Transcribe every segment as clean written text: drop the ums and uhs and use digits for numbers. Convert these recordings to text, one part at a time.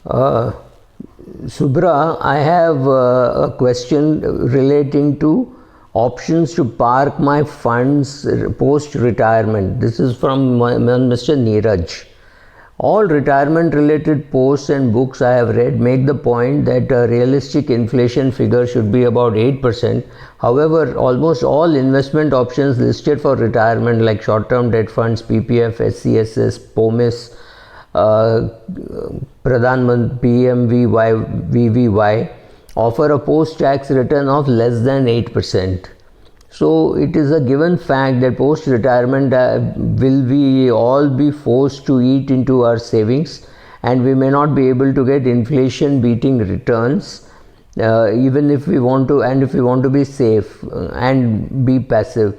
Uh, Subra, I have a question relating to options to park my funds post retirement. This is from Mr. Neeraj. All retirement related posts and books I have read make the point that a realistic inflation figure should be about 8%. However, almost all investment options listed for retirement like short term debt funds, PPF, SCSS, POMIS, Pradhan Mantri PMVY, VVY offer a post-tax return of less than 8%. So it is a given fact that post-retirement will we all be forced to eat into our savings, and we may not be able to get inflation-beating returns, even if we want to, and if we want to be safe and be passive.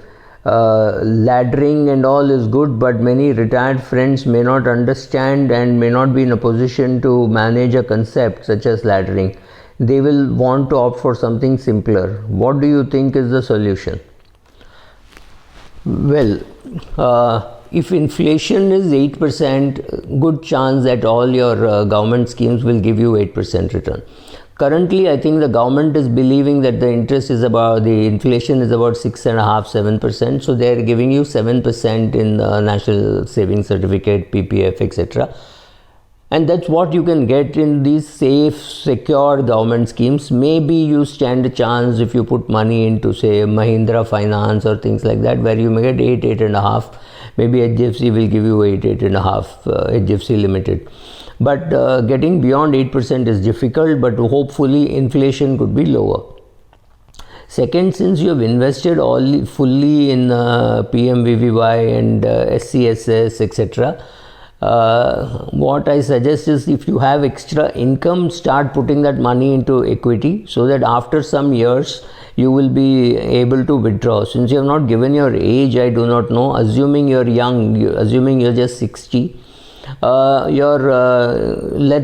Laddering and all is good, but many retired friends may not understand and may not be in a position to manage a concept such as laddering. They will want to opt for something simpler. What do you think is the solution? Well, if inflation is 8%, good chance that all your government schemes will give you 8% return. Currently, I think the government is believing that the inflation is about 6.5–7%. So they are giving you 7% in National Savings Certificate, PPF, etc. And that's what you can get in these safe, secure government schemes. Maybe you stand a chance if you put money into, say, Mahindra Finance or things like that, where you may get 8–8.5. Maybe HDFC will give you 8–8.5, HDFC Limited. But getting beyond 8% is difficult, but hopefully inflation could be lower. Second, since you have invested fully in PMVVY and SCSS, etc., what I suggest is if you have extra income, start putting that money into equity so that after some years you will be able to withdraw. Since you have not given your age, I do not know, assuming you're young, assuming you're just 60, let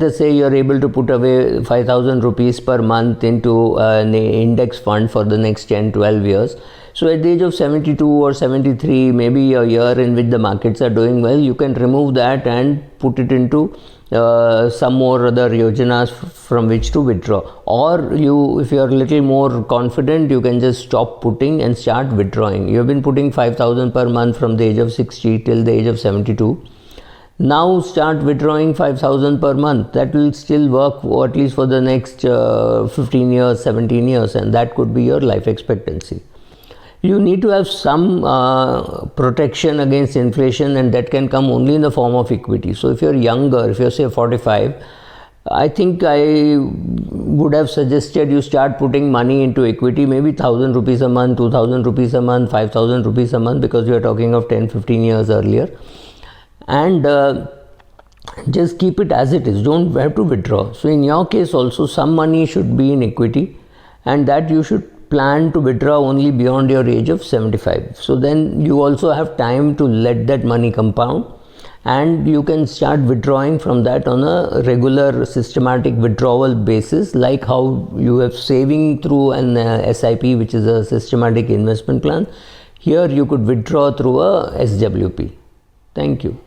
us say you're able to put away 5,000 rupees per month into an index fund for the next 10–12 years. So at the age of 72 or 73, maybe a year in which the markets are doing well, you can remove that and put it into some more other yojanas from which to withdraw. Or if you are a little more confident, you can just stop putting and start withdrawing. You have been putting 5,000 per month from the age of 60 till the age of 72. Now start withdrawing 5,000 per month. That will still work at least for the next 15 years, 17 years, and that could be your life expectancy. You need to have some protection against inflation, and that can come only in the form of equity. So if you're younger, if you're say 45, I think I would have suggested you start putting money into equity, maybe 1,000 rupees a month, 2,000 rupees a month, 5,000 rupees a month, because we are talking of 10–15 years earlier. And just keep it as it is. Don't have to withdraw. So in your case also, some money should be in equity, and that you should plan to withdraw only beyond your age of 75. So then you also have time to let that money compound, and you can start withdrawing from that on a regular systematic withdrawal basis, like how you have saving through an SIP, which is a systematic investment plan. Here you could withdraw through a SWP. Thank you.